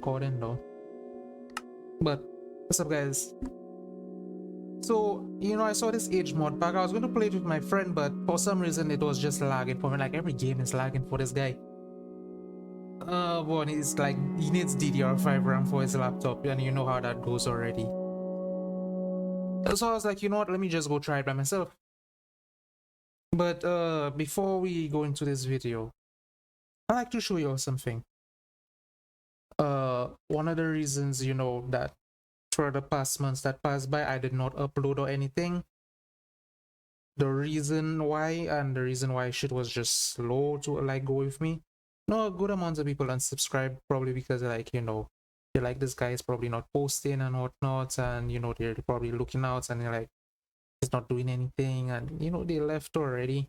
recording though. But what's up, guys? So, I saw this age mod pack. I was going to play it with my friend, but for some reason it was just lagging for me. Like every game is lagging for this guy. One is like he needs DDR5 RAM for his laptop, and you know how that goes already. So I was like, you know what? Let me just go try it by myself. But before we go into this video, I'd like to show you all something. One of the reasons, that for the past months that passed by, I did not upload or anything. The reason why shit was just slow to like go with me. No, a good amount of people unsubscribe probably because they're like, this guy is probably not posting and whatnot, and they're probably looking out and they're like, he's not doing anything, and they left already.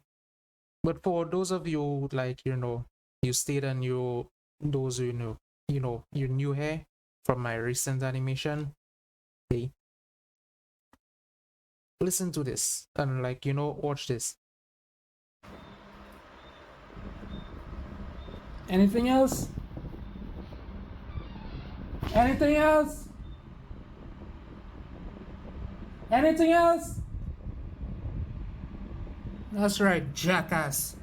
But for those of you like you stayed and those who you're new here from my recent animation, hey, listen to this and watch this. Anything else? Anything else? Anything else? That's right, jackass.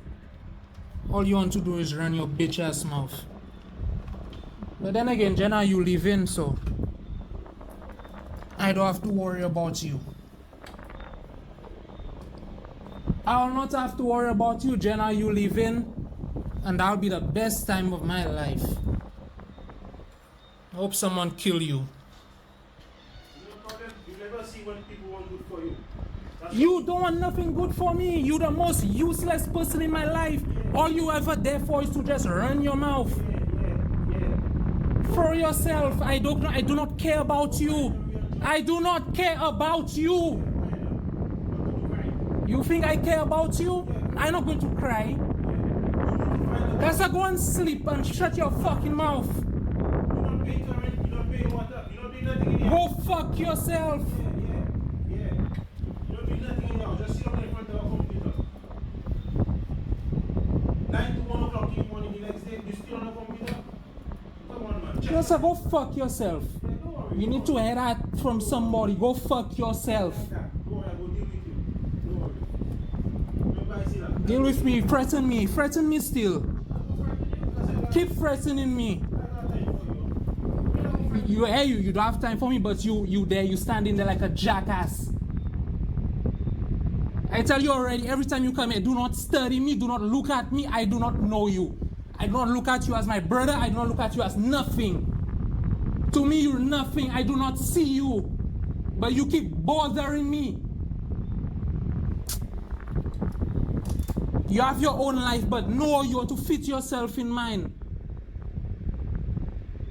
All you want to do is run your bitch ass mouth. But then again, Jenna, you live in, so I don't have to worry about you. I'll not have to worry about you, Jenna, you live in, and that'll be the best time of my life. I hope someone kill you. You never see when people want good for you. You don't want nothing good for me. You're the most useless person in my life. All you ever there for is to just run your mouth. For yourself. I do not care about you. I do not care about you. You think I care about you? I'm not going to cry. Let's go and sleep and shut your fucking mouth. Go fuck yourself. Just go fuck yourself. You need to hear that from somebody. Go fuck yourself. Deal with me, threaten me still. Keep threatening me. You don't have time for me, but you standing there like a jackass. I tell you already, every time you come here, do not study me, do not look at me, I do not know you. I do not look at you as my brother, I do not look at you as nothing. To me, you're nothing, I do not see you. But you keep bothering me. You have your own life, but no, you want to fit yourself in mine.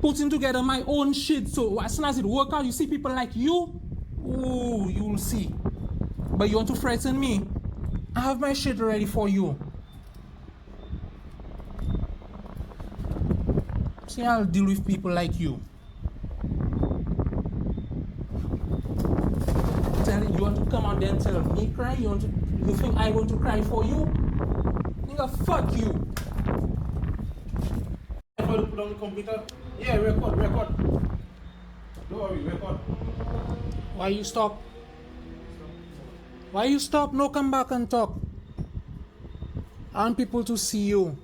Putting together my own shit, so as soon as it works out, you see people like you, ooh, you'll see. But you want to threaten me? I have my shit ready for you. See, I'll deal with people like you. You want to come out there and tell me cry? You think I want to cry for you? Nigga, fuck you. If I put on the computer, yeah, record. Don't worry, record. Why you stop? Why you stop? No, come back and talk. I want people to see you.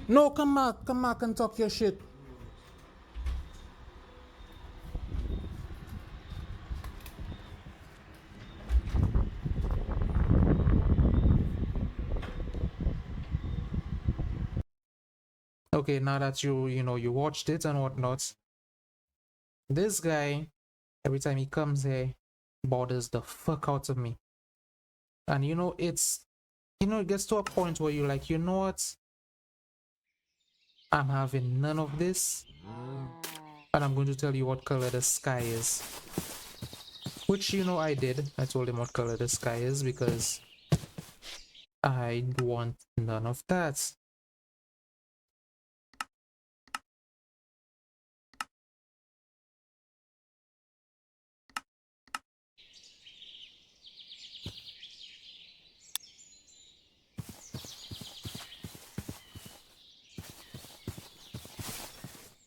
No, come back and talk your shit. Okay, now that you watched it and whatnot, this guy, every time he comes here, bothers the fuck out of me. And it gets to a point where you're like, you know what, I'm having none of this, and I'm going to tell you what color the sky is. Which I did. I told him what color the sky is because I want none of that.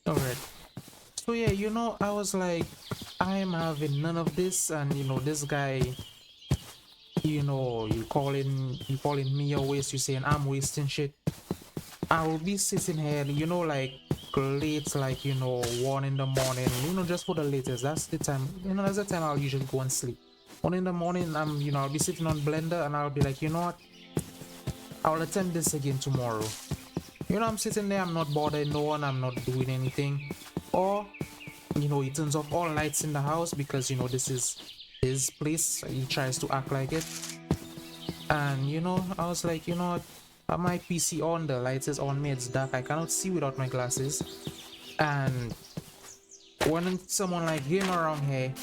All right. So yeah, I was like, I'm having none of this, and this guy, you calling me a waste. You saying I'm wasting shit. I will be sitting here, like late, like 1 in the morning, just for the latest. That's the time, that's the time I'll usually go and sleep. 1 in the morning, I'll be sitting on Blender, and I'll be like, you know what? I'll attempt this again tomorrow. I'm sitting there, I'm not bothering no one, I'm not doing anything. Or, he turns off all lights in the house because, this is his place. He tries to act like it. And, I was like, you know what? I have my PC on, the lights is on me, it's dark, I cannot see without my glasses. And when someone like him around here,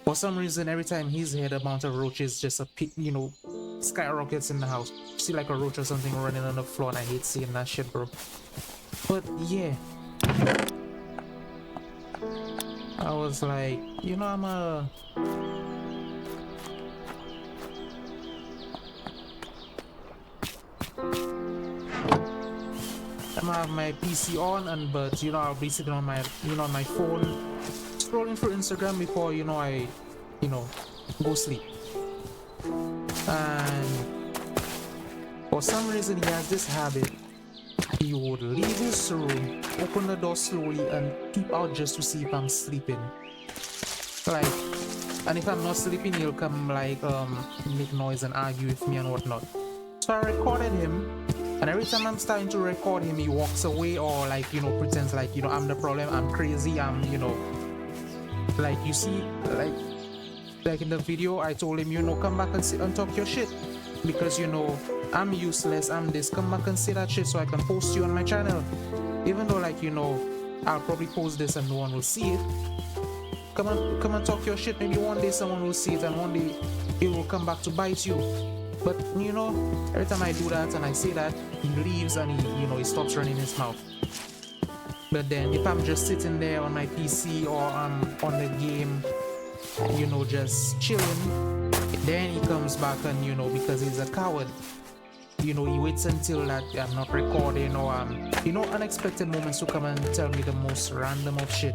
for some reason, every time he's here, the amount of roaches just skyrockets in the house. See like a roach or something running on the floor, and I hate seeing that shit, bro. But yeah, I was like, I'm gonna have my PC on, but I'll be sitting on my on my phone, scrolling through Instagram before I go sleep. And for some reason, he has this habit. He would leave his room, open the door slowly, and peep out just to see if I'm sleeping. Like, and if I'm not sleeping, he'll come like make noise and argue with me and whatnot. So I recorded him, and every time I'm starting to record him, he walks away or like pretends like I'm the problem, I'm crazy, I'm like, you see, like in the video I told him, come back and sit and talk your shit, because I'm useless, I'm this, come back and say that shit so I can post you on my channel. Even though like I'll probably post this and no one will see it. Come and talk your shit. Maybe one day someone will see it, and one day it will come back to bite you. But every time I do that and I say that, he leaves and he stops running his mouth. But then if I'm just sitting there on my PC or I'm on the game, just chilling, then he comes back and because he's a coward, he waits until that I'm not recording, or unexpected moments to come and tell me the most random of shit,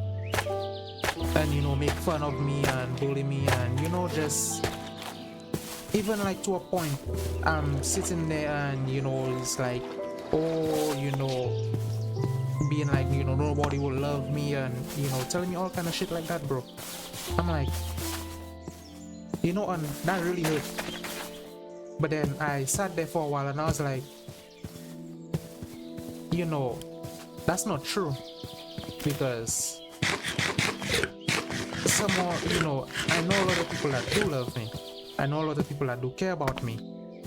and make fun of me and bully me, and just even like to a point I'm sitting there and it's like, oh, being like nobody will love me, and telling me all kind of shit like that, bro. I'm like, and that really hurt. But then I sat there for a while and I was like, that's not true, because somehow, I know a lot of people that do love me. I know a lot of people that do care about me.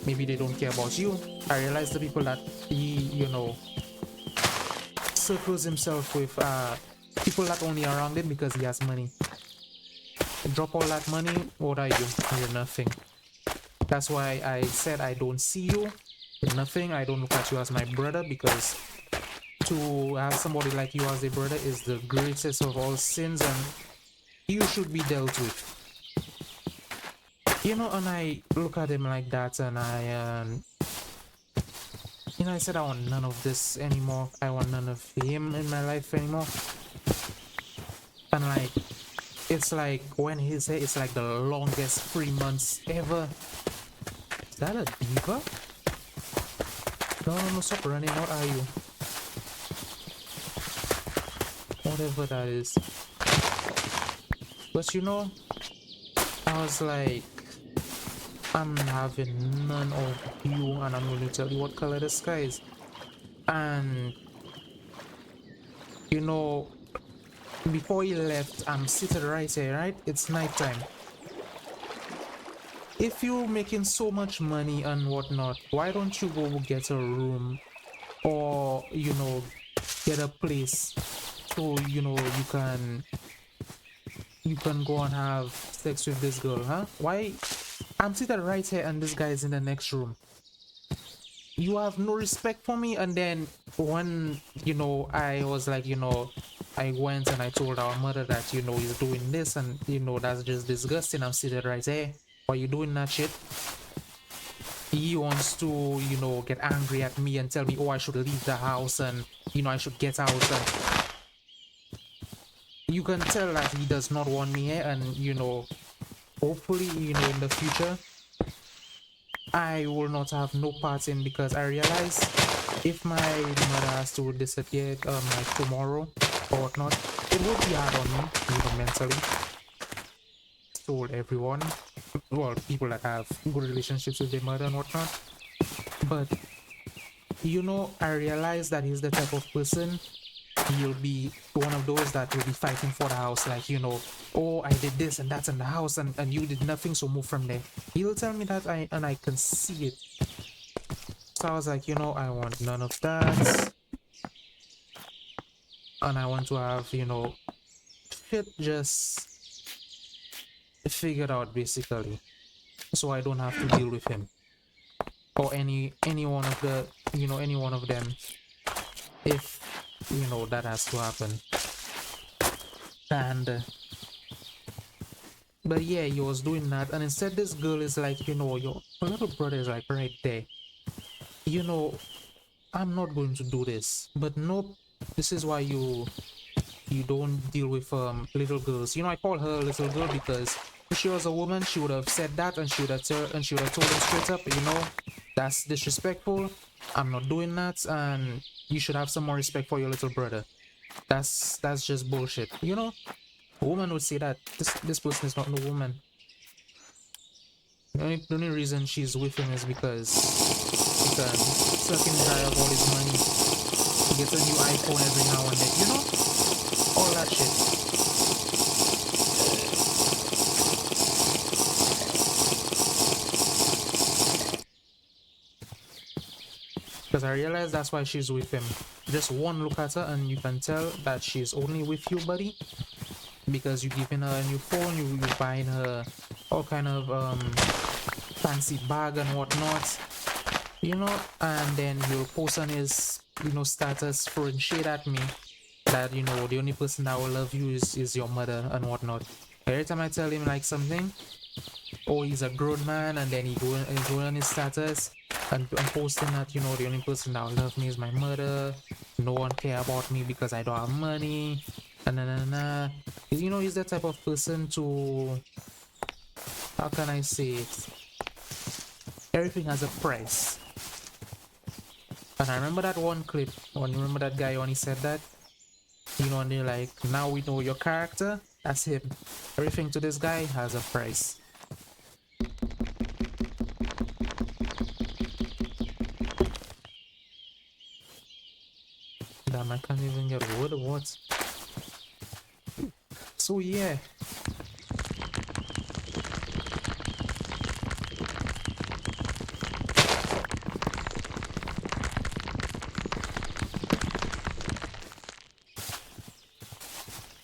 Maybe they don't care about you. I realize the people that he, circles himself with people that only around him because he has money. Drop all that money, what are you? You're nothing. That's why I said I don't see you. You're nothing. I don't look at you as my brother, because to have somebody like you as a brother is the greatest of all sins, and you should be dealt with. And I look at him like that, and I said I want none of this anymore. I want none of him in my life anymore. And like, it's like when he's here, it's like the longest 3 months ever. Is that a diva? No, stop running. What are you? Whatever that is. But I was like, I'm having none of you, and I'm going to tell you what color the sky is. And before he left, I'm sitting right here, right? It's nighttime. If you're making so much money and whatnot, why don't you go get a room, or get a place so you can go and have sex with this girl, huh? Why? I'm sitting right here and this guy is in the next room. You have no respect for me. And then when I was like, I went and I told our mother that he's doing this, and that's just disgusting. I'm sitting right there. Why you doing that shit? He wants to get angry at me and tell me, oh, I should leave the house, and I should get out. And you can tell that he does not want me here, and you know, hopefully, you know, in the future I will not have no part in, because I realize if my mother has to disappear like tomorrow or whatnot, it would be hard on me, you know, mentally. Told everyone, well, people that have good relationships with their mother and whatnot. But you know, I realize that he's the type of person, he'll be one of those that will be fighting for the house, like, you know, oh, I did this and that's in the house, and you did nothing, so move from there. He'll tell me that, and I can see it. So I was like, you know, I want none of that, and I want to have, you know, shit just figured out, basically, so I don't have to deal with him or any one of the, you know, any one of them, if you know that has to happen. And but yeah, he was doing that, and instead this girl is like, you know, your little brother is like right there, you know, I'm not going to do this. But nope, this is why you don't deal with little girls. You know, I call her a little girl because if she was a woman, she would have said that, and she would have told him straight up, you know, that's disrespectful, I'm not doing that, and you should have some more respect for your little brother. That's just bullshit, you know. A woman would say that. This person is not no woman. The only reason she's with him is because he can suck him dry of all his money. He gets a new iPhone every now and then, you know, all that shit. Because I realize that's why she's with him. Just one look at her and you can tell that she's only with you, buddy, because you're giving her a new phone, you're buying her all kind of fancy bag and whatnot, you know, and then you'll post on his, you know, status throwing shade at me that, you know, the only person that will love you is your mother and whatnot. Every time I tell him like something, oh, he's a grown man, and then he go on his status and posting that, you know, the only person that will love me is my mother, no one care about me because I don't have money, and you know, he's the type of person to, how can I say it, everything has a price. And I remember that one clip, when you remember that guy when he said that, you know, and they're like, now we know your character, that's him. Everything to this guy has a price. Damn, I can't even get a word of what. So yeah.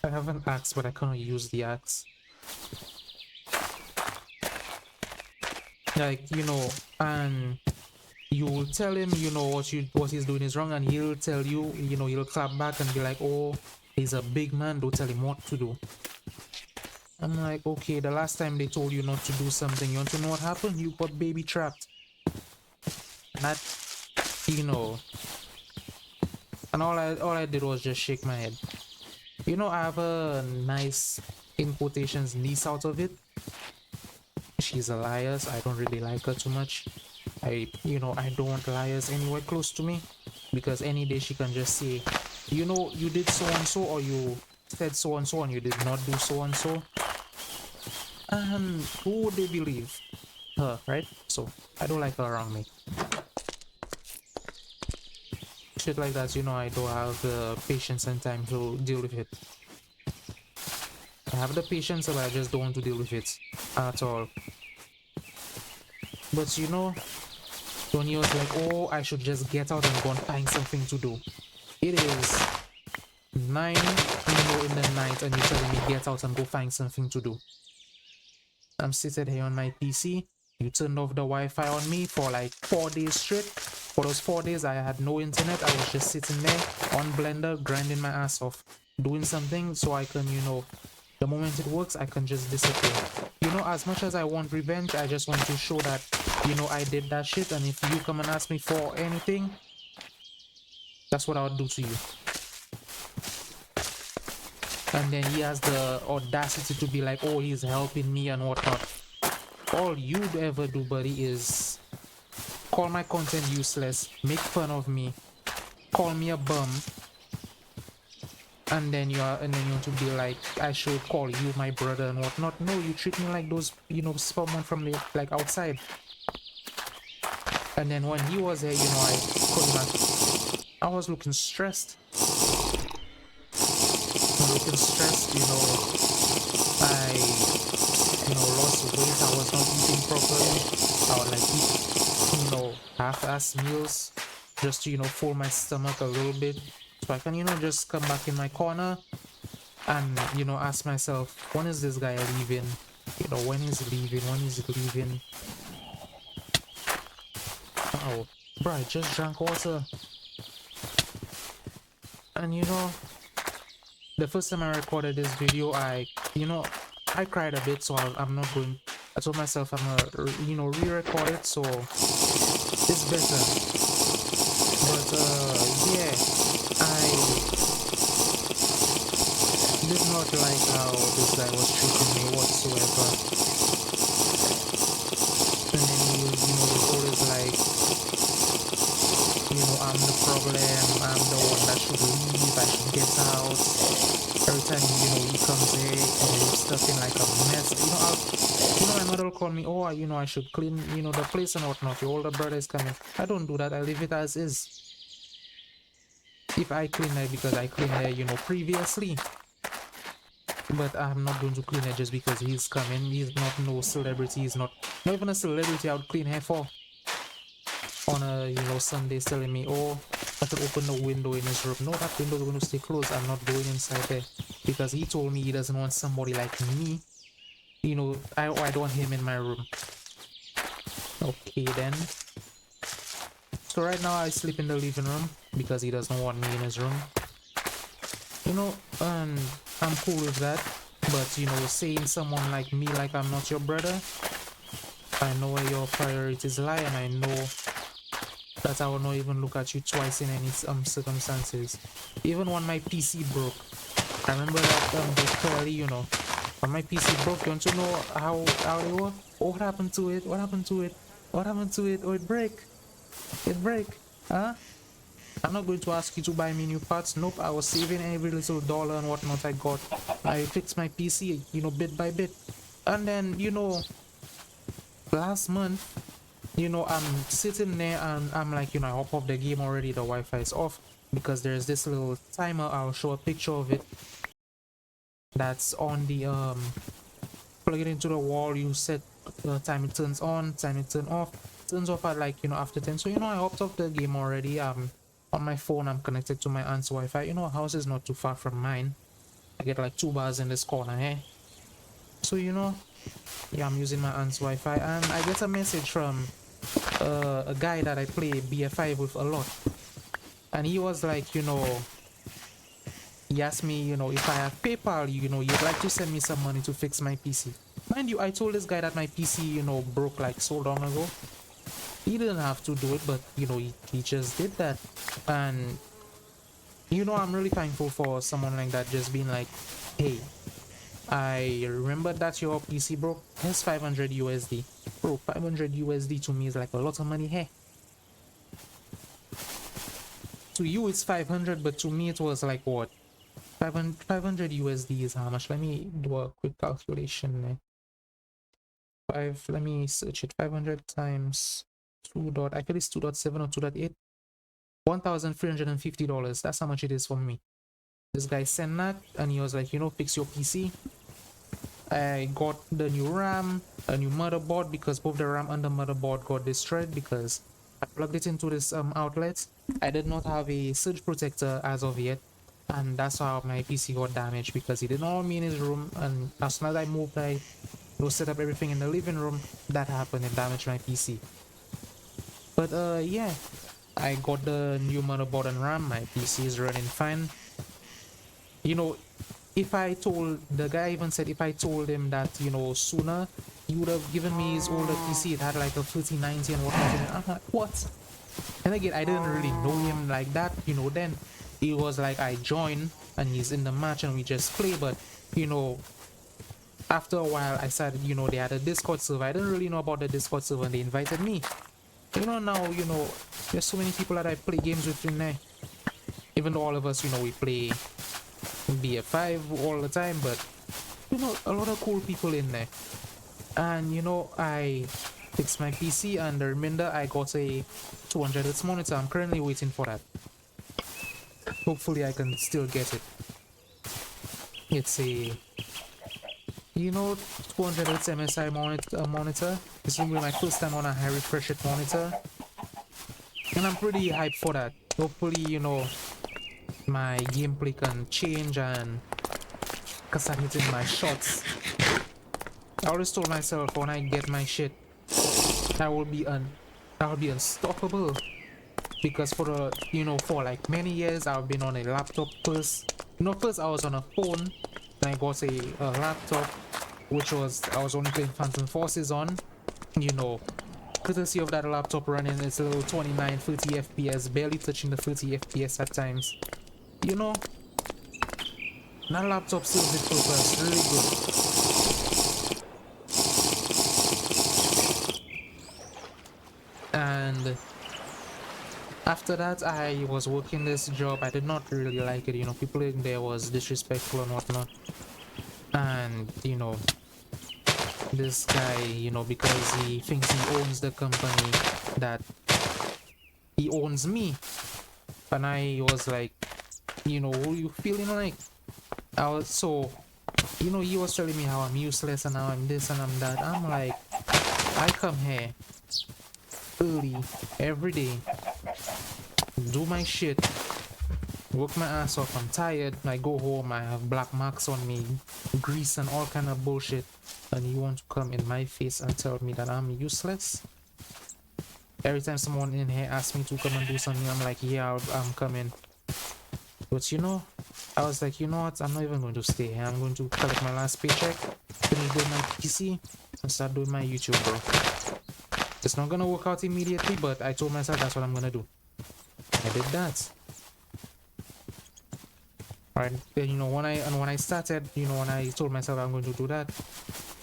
I have an axe, but I cannot use the axe. Like, you know, and you will tell him, you know, what he's doing is wrong, and he'll tell you, you know, he'll clap back and be like, oh, he's a big man, don't tell him what to do. I'm like, okay, the last time they told you not to do something, you want to know what happened? You got baby trapped. And that, you know, and all I did was just shake my head. You know, I have a nice, in quotations, niece out of it. She's a liar, so I don't really like her too much. You know, I don't want liars anywhere close to me, because any day she can just say, you know, you did so and so, or you said so and so, and you did not do so and so. And who would they believe? Her, right? So I don't like her around me. Shit like that, you know, I don't have the patience and time to deal with it. I have the patience, but I just don't want to deal with it at all. But you know, when he was like, oh, I should just get out and go and find something to do. It is 9, you know, in the night, and you're telling me get out and go find something to do. I'm sitting here on my PC. You turned off the Wi-Fi on me for like 4 days straight. For those 4 days, I had no internet. I was just sitting there on Blender, grinding my ass off, doing something so I can, you know, the moment it works, I can just disappear. You know, as much as I want revenge, I just want to show that, you know, I did that shit, and if you come and ask me for anything, that's what I would do to you. And then he has the audacity to be like, oh, he's helping me and whatnot. All you'd ever do, buddy, is call my content useless, make fun of me, call me a bum, and then you want to be like, I should call you my brother and whatnot. No, you treat me like those, someone from the like outside. And then when he was there, I couldn't have, I was looking stressed. I lost weight. I was not eating properly. I would like eat, half-ass meals just to, fill my stomach a little bit. So I can, just come back in my corner and, ask myself, when is this guy leaving? When is he leaving? Oh, bro, I just drank water. And, the first time I recorded this video, I cried a bit, so I'm not going. I told myself I'm gonna, re-record it, so it's better. But yeah, I did not like how this guy was treating me whatsoever. And then he was always like, I'm the problem. I'm the one that should leave. I should get out. Every time, he comes here and leaves stuff in like a mess. My mother will call me, oh, I should clean, the place and whatnot. Your older brother is coming. I don't do that. I leave it as is. If I clean it because I cleaned there, previously. But I'm not going to clean it just because he's coming. He's not no celebrity. He's not even a celebrity I would clean hair for. On a, Sundays telling me, oh, I should open the window in his room. No, that window is going to stay closed. I'm not going inside there because he told me he doesn't want somebody like me. I don't want him in my room. Okay then. So right now I sleep in the living room because he doesn't want me in his room. And I'm cool with that. But saying someone like me like I'm not your brother, I know where your priorities lie, and I know that I will not even look at you twice in any circumstances. Even when my PC broke, I remember that clearly, when my PC broke. You want to know how it was? Oh, what happened to it? Oh, it break. Huh? I'm not going to ask you to buy me new parts. Nope, I was saving every little dollar and whatnot I got. I fixed my PC, bit by bit. And then, last month, I'm sitting there and I'm like, I hop off the game already. The Wi-Fi is off because there's this little timer. I'll show a picture of it. That's on the plug it into the wall. You set the time it turns on, time it turns off. Turns off at like after 10. So I hopped off the game already. On my phone, I'm connected to my aunt's Wi-Fi. House is not too far from mine. I get like 2 bars in this corner, eh? So yeah, I'm using my aunt's Wi-Fi, and I get a message from a guy that I play BF5 with a lot, and he was like, he asked me, if I have PayPal, you'd like to send me some money to fix my PC. Mind you, I told this guy that my PC, broke like so long ago. He didn't have to do it, but he just did that. And I'm really thankful for someone like that just being like, hey, I remember that your PC broke. Here's 500 USD. Bro, 500 USD to me is like a lot of money. Hey, to you it's 500, but to me it was like what? 500 USD is how much? Let me do a quick calculation. Let me search it. 500 times 2 dot, actually it's 2.7 or 2.8. $1,350. That's how much it is for me. This guy sent that and he was like, fix your PC. I got the new RAM, a new motherboard, because both the RAM and the motherboard got destroyed because I plugged it into this outlet. I did not have a surge protector as of yet, and that's how my PC got damaged, because he did not want me in his room. And as soon as I moved, I set up everything in the living room. That happened and damaged my PC. But yeah, I got the new motherboard and RAM. My PC is running fine. If I told the guy, even said if I told him that sooner, he would have given me his older PC. It had like a 3090 and whatnot. I'm like, what? And again, I didn't really know him like that then. it was like I join and he's in the match and we just play. But you know, after a while I started, you know, they had a Discord server. I didn't really know about the Discord server and they invited me. You know, now, you know, there's so many people that I play games with in there. Even though all of us, you know, we play BF5 all the time, but you know, a lot of cool people in there. And you know, I fixed my PC and the remainder I got a 200Hz monitor. I'm currently waiting for that. Hopefully I can still get it. It's a, you know, 200Hz MSI monitor. This will be my first time on a high refresh rate monitor. And I'm pretty hyped for that. Hopefully, you know, my gameplay can change and cause I'm hitting my shots. I always told myself when I get my shit, I will be unstoppable. Because for the, you know, for like many years I've been on a laptop first. You know, first I was on a phone, then I got a laptop, which was, I was only playing Phantom Forces on. You know, courtesy of that laptop running, it's a little 29, 30 FPS, barely touching the 30 FPS at times. You know, that laptop serves its purpose, really good. And after that, I was working this job. I did not really like it. You know, people in there was disrespectful and whatnot. And you know, this guy, you know, because he thinks he owns the company, that he owns me. And I was like, you know, who you feeling like? I was so, you know, he was telling me how I'm useless and how I'm this and I'm that. I'm like, I come here early every day, do my shit, work my ass off. I'm tired. I go home, I have black marks on me, grease and all kind of bullshit, and you want to come in my face and tell me that I'm useless? Every time someone in here asks me to come and do something, I'm like, yeah, I'm coming. But you know, I was like, you know what, I'm not even going to stay here. I'm going to collect my last paycheck, finish doing my PC, and start doing my YouTube, bro. It's not gonna work out immediately, but I told myself that's what I'm gonna do. I did that. Alright, you know, when I started, you know, when I told myself I'm going to do that,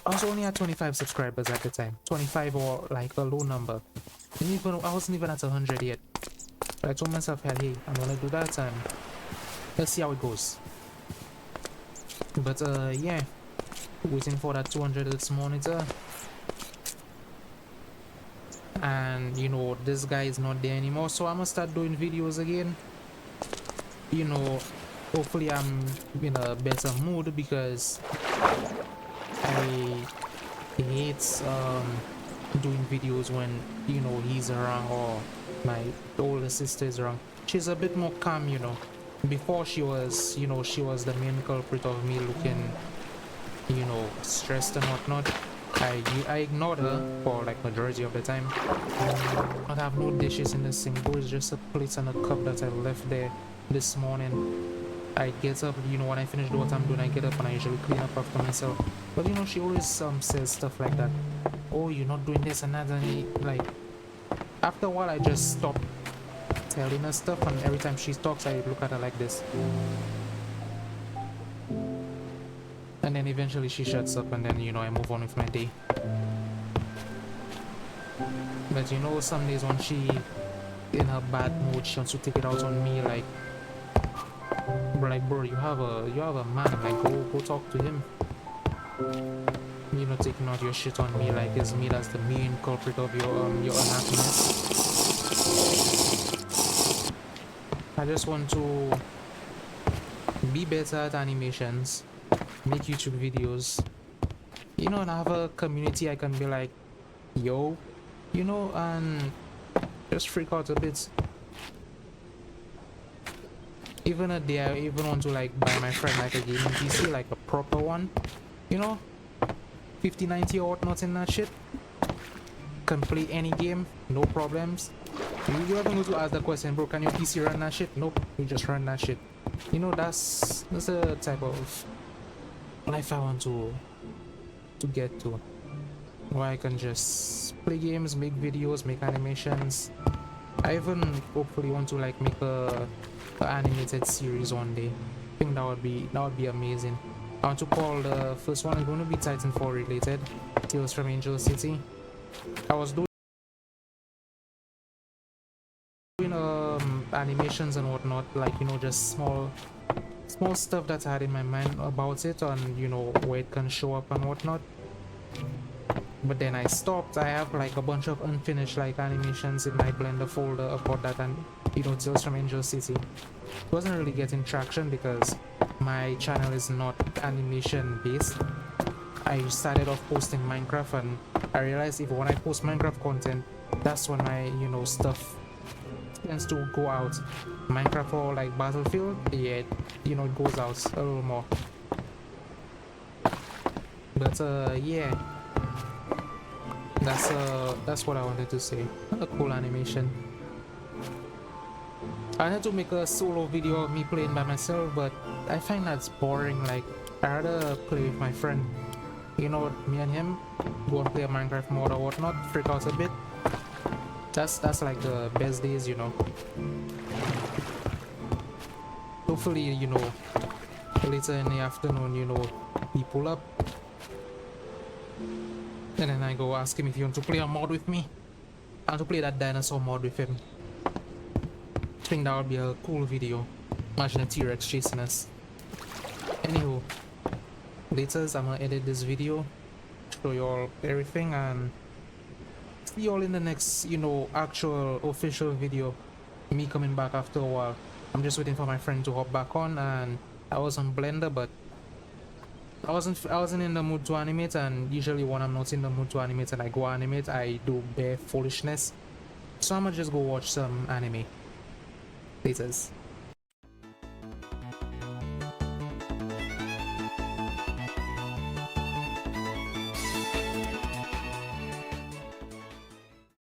I was only at 25 subscribers at the time. 25 or like a low number. And even I wasn't even at 100 yet. But I told myself, hey, I'm gonna do that and let's see how it goes. But yeah, waiting for that 200Hz monitor. And you know, this guy is not there anymore, so I'm gonna start doing videos again. You know, hopefully I'm in a better mood, because I hate doing videos when, you know, he's around or my older sister is around. She's a bit more calm, you know. Before she was, you know, she was the main culprit of me looking, you know, stressed and whatnot. I ignored her for like majority of the time. I have no dishes in the sink. There was just a plate and a cup that I left there this morning. I get up, you know, when I finish what I'm doing, I get up and I usually clean up after myself. But you know, she always says stuff like that. Oh, you're not doing this and that, and like after a while I just stopped telling her stuff, and every time she talks I look at her like this. And then eventually she shuts up, and then, you know, I move on with my day. But you know, some days when she in her bad mood, she wants to take it out on me, like bro, you have a man, like go talk to him. You know, taking out your shit on me like it's me that's the main culprit of your unhappiness. I just want to be better at animations, make YouTube videos, you know, and have a community I can be like, yo, you know, and just freak out a bit. Even a day I even want to like buy my friend like a gaming PC, like a proper one, you know, 5090 or whatnot in that shit. Can play any game, no problems. You ever go to ask the question, bro, can your PC run that shit? Nope, you just run that shit. You know, that's the type of life I want to get to, where I can just play games, make videos, make animations, I even hopefully want to like make a animated series one day. I think that would be amazing. I want to call the first one is going to be Titanfall related, Tales from Angel City. I was doing animations and whatnot, like, you know, just small stuff that I had in my mind about it, and you know, where it can show up and whatnot. But then I stopped. I have like a bunch of unfinished like animations in my Blender folder about that, and you know, Tales from Angel City. It wasn't really getting traction because my channel is not animation based. I started off posting Minecraft, and I realized if when I post Minecraft content, that's when my, you know, stuff tends to go out. Minecraft or like Battlefield, yeah, you know, it goes out a little more. But yeah, that's what I wanted to say. A cool animation. I had to make a solo video of me playing by myself, but I find that's boring. Like, I rather play with my friend. You know, me and him go and play a Minecraft mode or whatnot, freak out a bit. That's like the best days, you know. Hopefully, you know, later in the afternoon, you know, we pull up, and then I go ask him if he wants to play a mod with me. I want to play that dinosaur mod with him. I think that would be a cool video. Imagine a T-Rex chasing us. Anywho, later I'm gonna edit this video, show you all everything, and see you all in the next, you know, actual official video. Me coming back after a while. I'm just waiting for my friend to hop back on, and I was on Blender, but I wasn't in the mood to animate, and usually when I'm not in the mood to animate and I go animate, I do bare foolishness. So I'm gonna just go watch some anime. Laters.